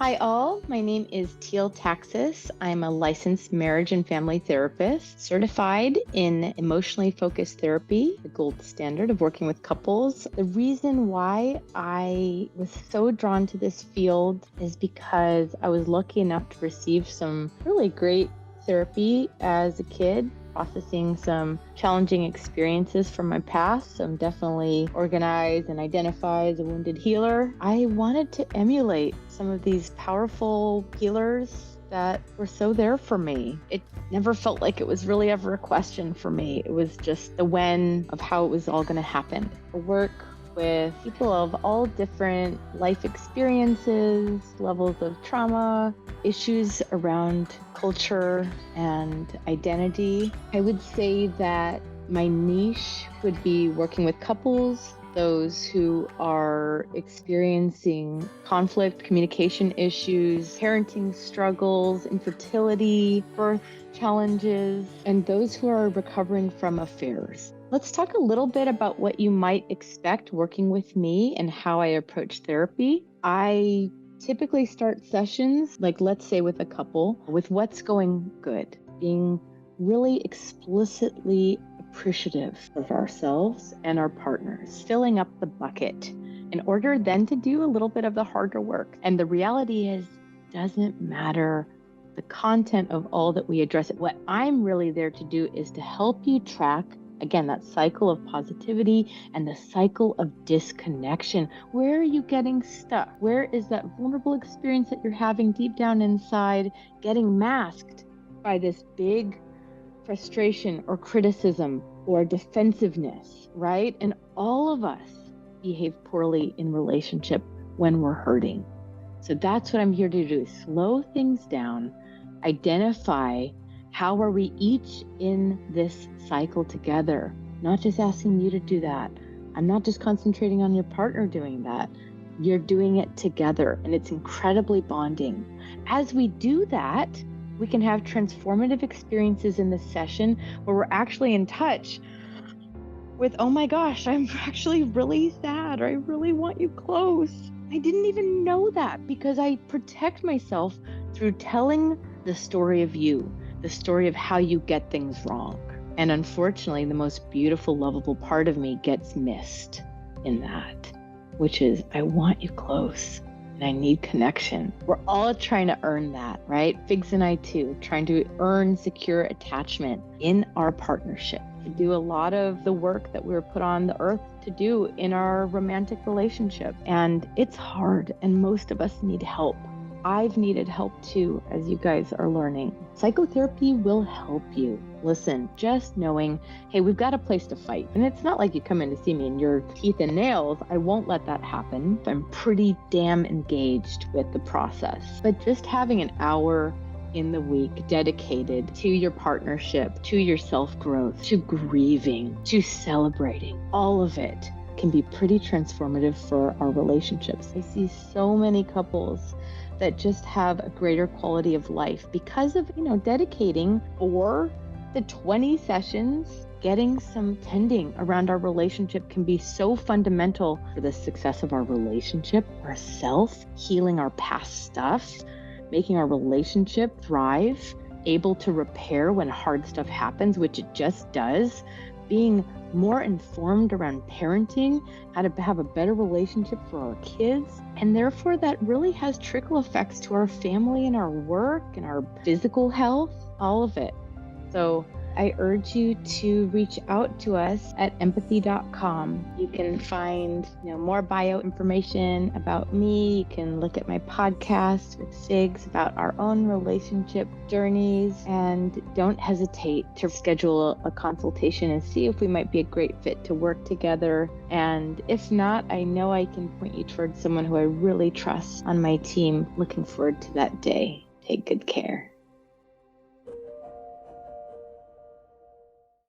Hi, all. My name is Teale Taxis. I'm a licensed marriage and family therapist, certified in emotionally focused therapy, the gold standard of working with couples. The reason why I was so drawn to this field is because I was lucky enough to receive some really great therapy as a kid, processing some challenging experiences from my past. So I'm definitely organized and identify as a wounded healer. I wanted to emulate some of these powerful healers that were so there for me. It never felt like it was really ever a question for me. It was just the when of how it was all going to happen. I work with people of all different life experiences, levels of trauma, issues around culture and identity. I would say that my niche would be working with couples, those who are experiencing conflict, communication issues, parenting struggles, infertility, birth challenges, and those who are recovering from affairs. Let's talk a little bit about what you might expect working with me and how I approach therapy. I typically start sessions, like let's say with a couple, with what's going good, being really explicitly appreciative of ourselves and our partners, filling up the bucket in order then to do a little bit of the harder work. And the reality is, it doesn't matter the content of all that we address. What I'm really there to do is to help you track, again, that cycle of positivity and the cycle of disconnection. Where are you getting stuck? Where is that vulnerable experience that you're having deep down inside getting masked by this big frustration or criticism or defensiveness, right? And all of us behave poorly in relationship when we're hurting. So that's what I'm here to do, slow things down, identify how are we each in this cycle together, not just asking you to do that. I'm not just concentrating on your partner doing that. You're doing it together, and it's incredibly bonding. As we do that, we can have transformative experiences in the session where we're actually in touch with, oh my gosh, I'm actually really sad, or I really want you close. I didn't even know that because I protect myself through telling the story of you, the story of how you get things wrong. And unfortunately, the most beautiful, lovable part of me gets missed in that, which is I want you close. And I need connection. We're all trying to earn that, right? Figs and I too, trying to earn secure attachment in our partnership. We do a lot of the work that we were put on the earth to do in our romantic relationship. And it's hard, and most of us need help. I've needed help too, as you guys are learning. Psychotherapy will help you. Listen, just knowing, hey, we've got a place to fight. And it's not like you come in to see me and you're teeth and nails. I won't let that happen. I'm pretty damn engaged with the process. But just having an hour in the week dedicated to your partnership, to your self-growth, to grieving, to celebrating, all of it can be pretty transformative for our relationships. I see so many couples that just have a greater quality of life because of, dedicating for the 20 sessions. Getting some tending around our relationship can be so fundamental for the success of our relationship, ourself, healing our past stuff, making our relationship thrive, able to repair when hard stuff happens, which it just does, being more informed around parenting, how to have a better relationship for our kids. And therefore, that really has trickle effects to our family and our work and our physical health, all of it. So I urge you to reach out to us at empathy.com. You can find more bio information about me. You can look at my podcast with Figs about our own relationship journeys. And don't hesitate to schedule a consultation and see if we might be a great fit to work together. And if not, I know I can point you towards someone who I really trust on my team. Looking forward to that day. Take good care.